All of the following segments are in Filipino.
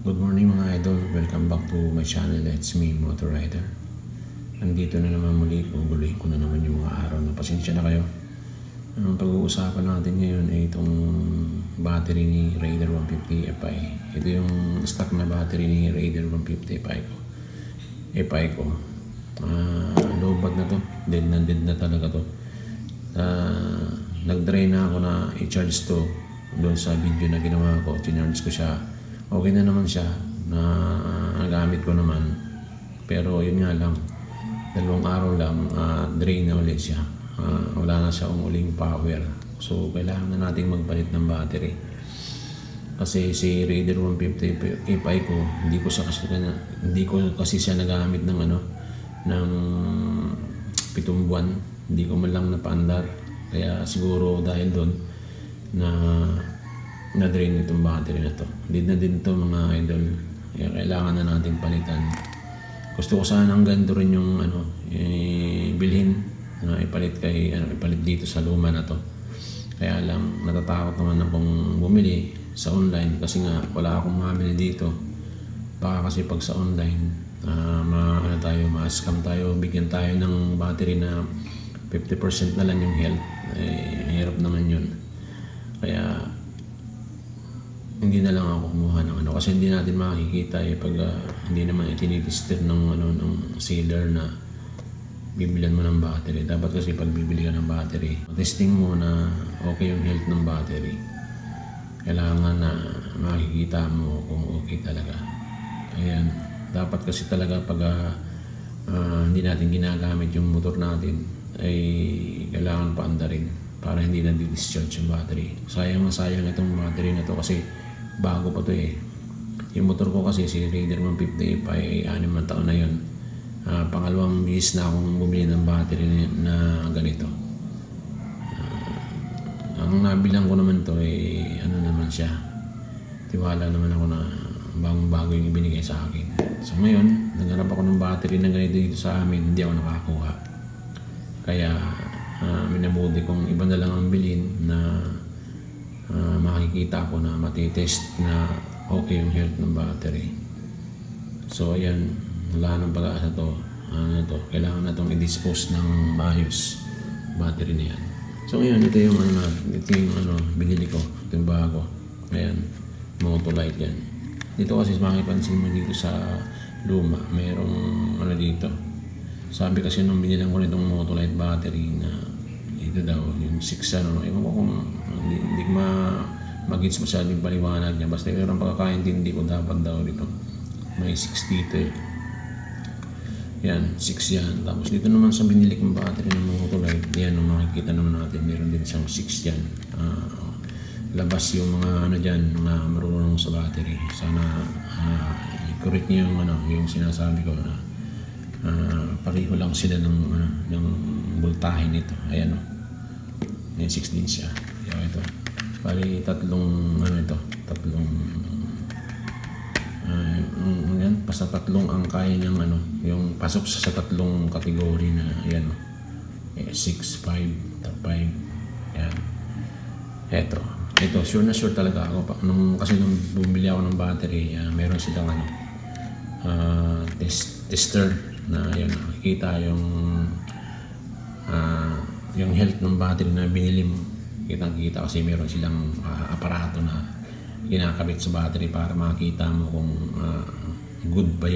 Good morning mga idol, welcome back to my channel. It's me, Motor Rider. Nandito na naman muli, guguluhin ko na naman yung mga araw na pasensya na kayo. Ang pag-uusapan natin ngayon ay itong battery ni Raider 150 Fi. Ito yung stock na battery ni Raider 150 Fi ko. Low bad na to, dead na talaga to. Nag-dry na ako na i-charge to doon sa video na ginawa ko. Chinarge ko siya. Okay na naman siya na nagamit ko naman, pero yun nga lang, 2 araw lang drain na ulit siya. Wala na siya uling power, so kailangan na nating magpalit ng battery kasi si Raider 150 Fi ko hindi ko kasi siya nagamit ng ng 7 buwan. Hindi ko man lang napaandar, kaya siguro dahil doon na drain itong battery na to. Din na din to mga idol. Kaya kailangan na natin palitan. Gusto ko sana ganito rin yung bilhin na ipalit dito sa luma na to. Kaya lang natatakot naman akong bumili sa online kasi nga wala akong mabili dito. Baka kasi pag sa online ma-scam tayo, bigyan tayo ng battery na 50% na lang yung health. Hirap naman yun. Kaya hindi na lang ako kumuha ng kasi hindi natin makikita pag hindi naman itinitester ng seller na bibilihan mo ng battery. Dapat kasi pag bibili ka ng battery, testing mo na okay yung health ng battery. Kailangan na makikita mo kung okay talaga. Ayan, dapat kasi talaga pag hindi natin ginagamit yung motor natin ay kailangan paandarin para hindi na di-discharge yung battery. Sayang itong battery na to kasi bago pa to Yung motor ko kasi si Raider 150 Fi ay 6 na taon na yun. Pangalawang bis na akong bumili ng battery na ganito. Ang nabilang ko naman to naman siya. Tiwala naman ako na bagong-bago yung ibinigay sa akin. So ngayon, naghanap ako ng battery na ganito dito sa amin, hindi ako nakakuha. Kaya minabuti kong iba na lang ang bilhin na makikita ko na matitest na okay yung health ng battery. So ayan, wala nang pag-aasa to. Kailangan na itong i-dispose ng maayos battery na yan. So ngayon, ito yung binili ko, ito yung bago. Ayan, Motolite yan. Dito kasi makipansin mo dito sa luma, mayroong dito. Sabi kasi nung binilang ko nitong Motolite battery na ito daw, yung 6 ewan ko kung hindi mag-gets masyado yung paliwanag niya. Basta mayroong pagkakaintindi ko dapat daw dito. May 6 dito Yan, 6 yan. Tapos dito naman sa binili kong battery ng Motolite, yan, makikita naman natin, meron din siyang 6 yan. Labas yung mga dyan, mga marunong sa battery. Sana i-correct niyo yung sinasabi ko na pareho lang sila ng voltahe nito. Ayan May 6 din siya. Ito. Bali, tatlong basta tatlong ang kaya niyang yung pasok sa tatlong kategory na yan 6, 5, 5. Yan. Ito, sure na sure talaga ako. Kasi nung bumili ako ng battery, meron silang tester na yan, nakikita yung health ng battery na binili mo. Kitang-kita kasi meron silang aparato na kinakabit sa battery para makita mo kung goods pa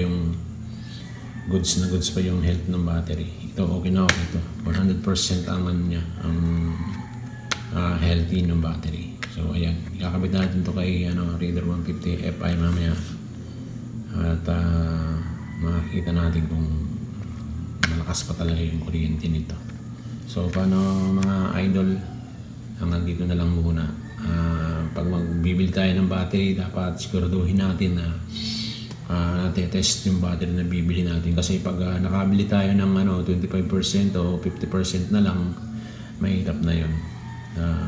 yung health ng battery. Ito okay na okay ito. 100% ang niya, ang healthy ng battery. So ayan, ikakabit natin to kay Raider 150 Fi mamaya. At makikita natin kung malakas pa talaga yung kuryente nito. So paano mga idol, hanggang dito na lang muna. Pag magbibili tayo ng battery, dapat siguraduhin natin na natetest yung battery na bibili natin. Kasi pag nakabili tayo ng 25% o 50% na lang, mahirap na yun.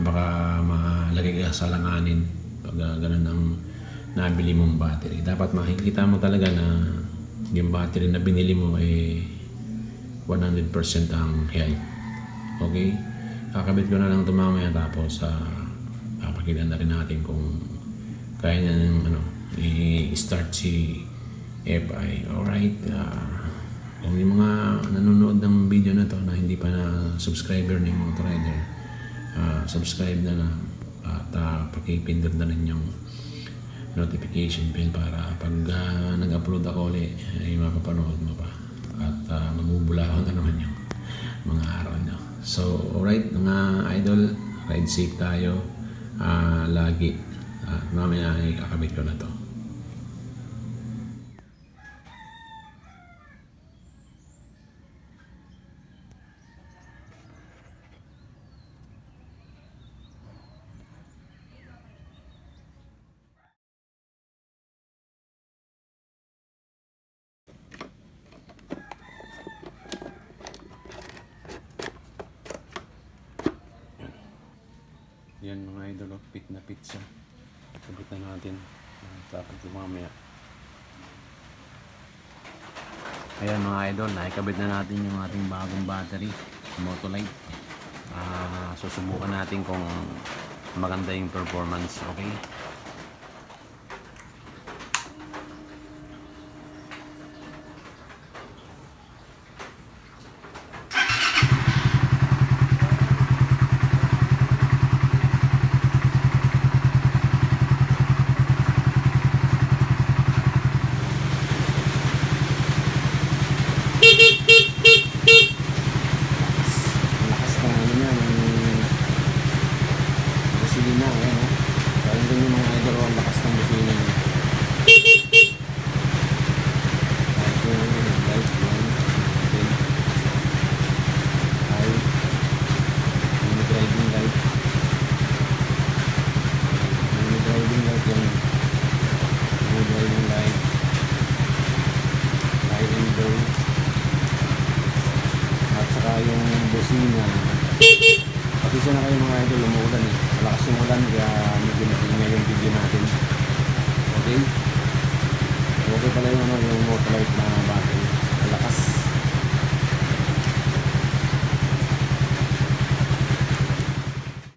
Baka malagay ka sa langanin pag ganun ang nabili mong battery. Dapat makikita mo talaga na yung battery na binili mo ay 100% ang health. Okay? Kakabit ko na lang ito mamaya, tapos papakita na rin natin kung kaya niya ng start si FI. Alright, kung yung mga nanonood ng video na to na hindi pa na subscriber ni Motorider, subscribe na at pakipindot na rin yung notification bell para pag nag-upload ako ulit ay mapapanood mo pa at mabubulakan na naman yung mga araw nyo. So alright mga idol, ride safe tayo lagi. Mamaya ay kakabit ko na to. Yan mga idol, pit na pizza. Sabitan natin. Tapos mamaya. Ayan mga idol, nakikabit na natin yung ating bagong battery, Motolite. Susubukan natin kung maganda yung performance, okay? Lakas ng ano niya, ng busina, ayan o. Parang din yung mga idol, ang lakas ng busina niya. Tapos yung light yan. Okay. High. Yung driving light. Yung driving light yan. Yung driving light. High and low. At saka yung busina. Pasensya na kayo mga idol, umuulan eh. Malakas yung ulan kaya medyo natingin yung video natin. Okay? Okay pala yung Motolite na battery.